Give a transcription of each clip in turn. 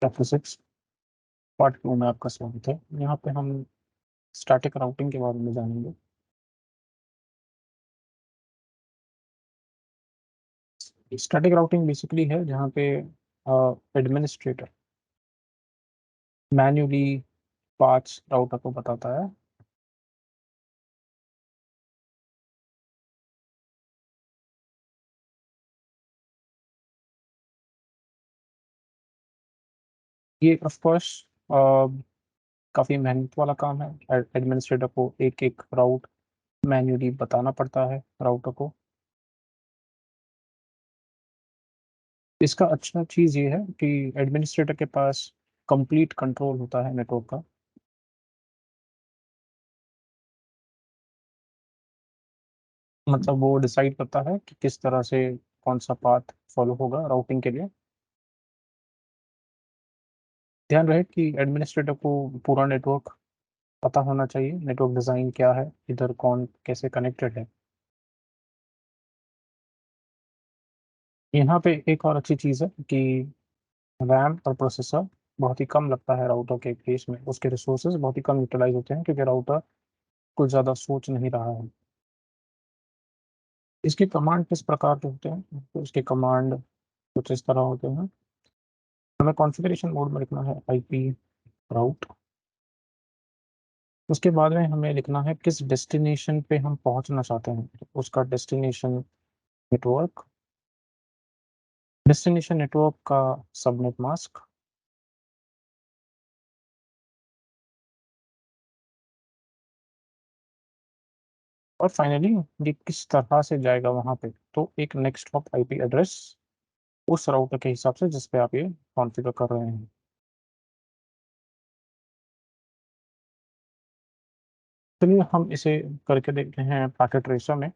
Chapter 6 part 2 में आपका स्वागत है। यहाँ पे हम स्टैटिक राउटिंग के बारे में जानेंगे। स्टैटिक राउटिंग बेसिकली है जहाँ पे एडमिनिस्ट्रेटर मैन्युअली पाथ्स राउटर को बताता है। ये ऑफ कोर्स काफ़ी मेहनत वाला काम है। एडमिनिस्ट्रेटर को एक एक राउट मैन्युअली बताना पड़ता है राउटर को। इसका अच्छा चीज़ ये है कि एडमिनिस्ट्रेटर के पास कंप्लीट कंट्रोल होता है नेटवर्क का। मतलब वो डिसाइड करता है कि किस तरह से कौन सा पाथ फॉलो होगा राउटिंग के लिए। ध्यान रहे कि एडमिनिस्ट्रेटर को पूरा नेटवर्क पता होना चाहिए, नेटवर्क डिज़ाइन क्या है, इधर कौन कैसे कनेक्टेड है। यहाँ पे एक और अच्छी चीज़ है कि रैम और प्रोसेसर बहुत ही कम लगता है राउटर के केस में। उसके रिसोर्सेज बहुत ही कम यूटिलाइज होते हैं क्योंकि राउटर कुछ ज़्यादा सोच नहीं रहा है। इसके कमांड किस प्रकार के होते हैं, तो इसके कमांड कुछ इस तरह होते हैं। हमें कॉन्फ़िगरेशन मोड में लिखना है आईपी राउट। उसके बाद में हमें लिखना है किस डेस्टिनेशन पे हम पहुंचना चाहते हैं, तो उसका डेस्टिनेशन नेटवर्क का सबनेट मास्क। और फाइनली ये किस तरह से जाएगा वहां पे, तो एक नेक्स्ट हॉप आईपी एड्रेस उस राउटर के हिसाब से जिस पे आप ये कॉन्फ़िगर कर रहे हैं। चलिए हम इसे करके देखते हैं पैकेट रेसर में।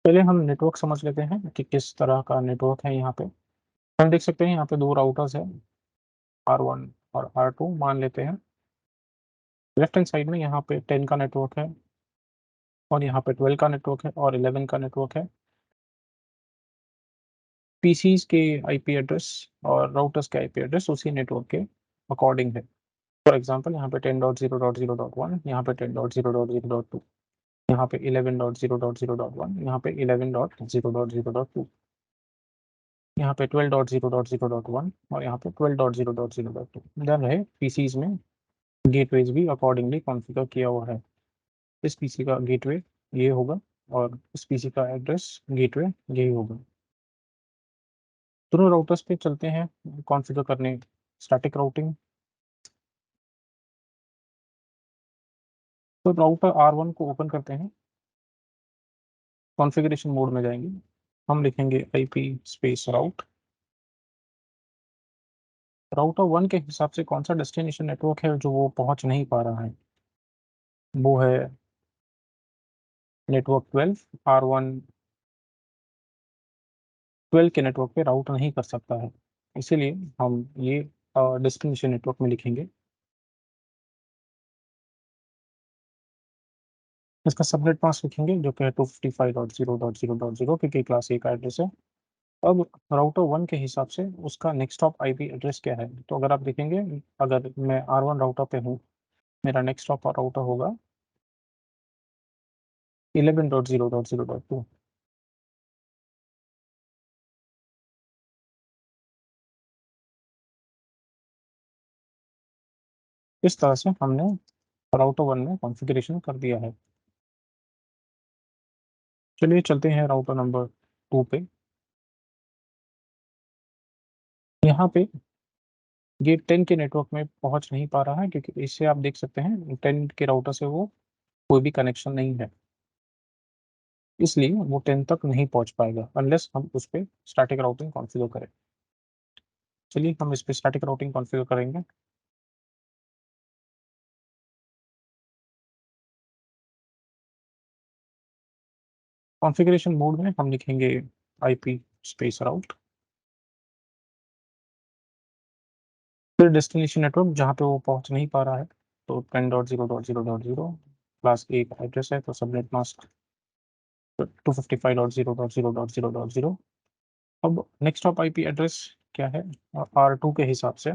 पहले हम नेटवर्क समझ लेते हैं कि किस तरह का नेटवर्क है। यहाँ पे हम देख सकते हैं, यहाँ पे दो राउटर्स है, R1 और R2 मान लेते हैं। लेफ्ट हैंड साइड में यहाँ पे 10 का नेटवर्क है और यहाँ पे 12 का नेटवर्क है और 11 का नेटवर्क है। पीसीज के आईपी एड्रेस और राउटर्स के आईपी एड्रेस उसी नेटवर्क के अकॉर्डिंग है। फॉर एग्जांपल यहाँ पे 10.0.0.1, यहाँ पे 10.0.0.2, यहाँ पे 11.0.0.1, यहाँ पे 11.0.0.2, यहाँ पे 12.0.0.1 और यहाँ पे 12.0.0.2। ध्यान रहे पीसीज में गेटवेज भी अकॉर्डिंगली कॉन्फ़िगर किया हुआ है। इस पीसी का गेटवे ये होगा और इस पीसी का एड्रेस गेटवे यही होगा। दोनों राउटर्स पे चलते हैं कॉन्फ़िगर करने स्टैटिक राउटिंग। तो राउटर R1 को ओपन करते हैं, कॉन्फ़िगरेशन मोड में जाएंगे, हम लिखेंगे आईपी स्पेस राउट। राउटर 1 के हिसाब से कौन सा डेस्टिनेशन नेटवर्क है जो वो पहुंच नहीं पा रहा है, वो है नेटवर्क 12। R1 12 के नेटवर्क पे राउट नहीं कर सकता है, इसीलिए हम ये डेस्टिनेशन नेटवर्क में लिखेंगे। इसका सबनेट मास्क लिखेंगे जो कि है 255.0.0.0 क्योंकि क्लास ए का एड्रेस है। अब राउटर 1 के हिसाब से उसका नेक्स्ट हॉप आईपी एड्रेस क्या है, तो अगर आप देखेंगे, अगर मैं R1 राउटर पे हूँ, मेरा नेक्स्ट हॉप राउटर होगा 11.0.0.2। इस तरह से हमने राउटर 1 में कॉन्फ़िगरेशन कर दिया है। चलिए चलते हैं राउटर नंबर 2 पे। यहाँ पे ये 10 के नेटवर्क में पहुंच नहीं पा रहा है क्योंकि इससे आप देख सकते हैं 10 के राउटर से वो कोई भी कनेक्शन नहीं है, इसलिए वो 10 तक नहीं पहुंच पाएगा अनलेस हम उस पर स्टैटिक राउटिंग कॉन्फ़िगर करें। चलिए हम इस पे स्टैटिक राउटिंग कॉन्फ़िगर करेंगे। कॉन्फ़िगरेशन मोड में हम लिखेंगे आईपी स्पेस राउट, फिर डेस्टिनेशन नेटवर्क जहाँ पे वो पहुंच नहीं पा रहा है, तो 10.0.0.0 क्लास ए का एड्रेस है तो सबनेट मास्क 255.0.0.0.0। अब नेक्स्ट हॉप आईपी एड्रेस क्या है R2 के हिसाब से,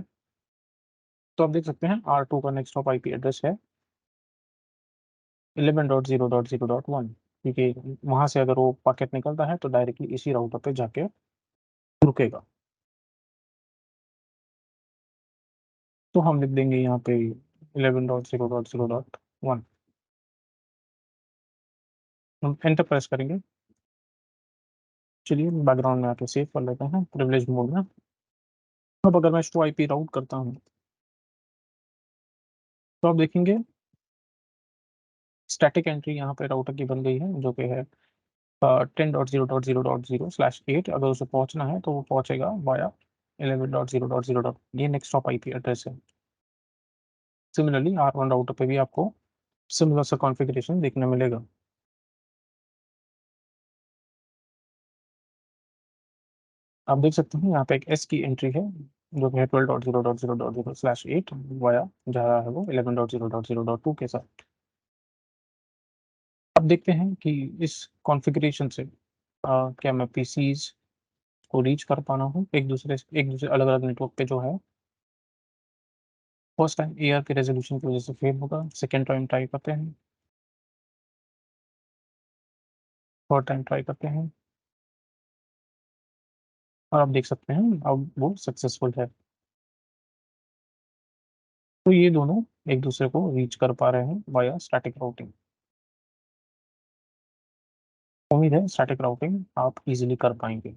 तो आप देख सकते हैं R2 का नेक्स्ट हॉप आईपी एड्रेस है 11.0.0.1, क्योंकि वहां से अगर वो पैकेट निकलता है तो डायरेक्टली इसी राउटर पे जाके रुकेगा। तो हम लिख देंगे यहाँ पे 11.0.0.1, हम एंटर प्रेस करेंगे। चलिए बैकग्राउंड में आके सेव कर लेते हैं प्रिविलेज मोड में। अब अगर मैं शो आईपी राउट करता हूँ तो आप देखेंगे स्टैटिक एंट्री यहाँ पे राउटर की बन गई है, जो कि है 10.0.0.0/8। अगर उसे पहुंचना है तो वो पहुंचेगा वाया 11.0.0. ये नेक्स्ट हॉप आईपी एड्रेस है। सिमिलरली R1 राउटर पे भी आपको सिमिलर सा कॉन्फ़िगरेशन देखने मिलेगा। आप देख सकते हैं यहाँ पे एक एस की एंट्री है, जो कि है 12.0.0.0/8 वाया जा रहा है वो 11.0.0.2 के साथ। अब देखते हैं कि इस कॉन्फ़िगरेशन से क्या मैं पीसीज को रीच कर पाना हूँ एक दूसरे अलग अलग नेटवर्क पे जो है। फर्स्ट टाइम एआर के रेजोल्यूशन की वजह से फेल होगा, सेकेंड टाइम ट्राई करते हैं, थर्ड टाइम ट्राई करते हैं, और आप देख सकते हैं अब वो सक्सेसफुल है। तो ये दोनों एक दूसरे को रीच कर पा रहे हैं वाया स्टैटिक राउटिंग। उम्मीद है स्टैटिक राउटिंग आप इजीली कर पाएंगे।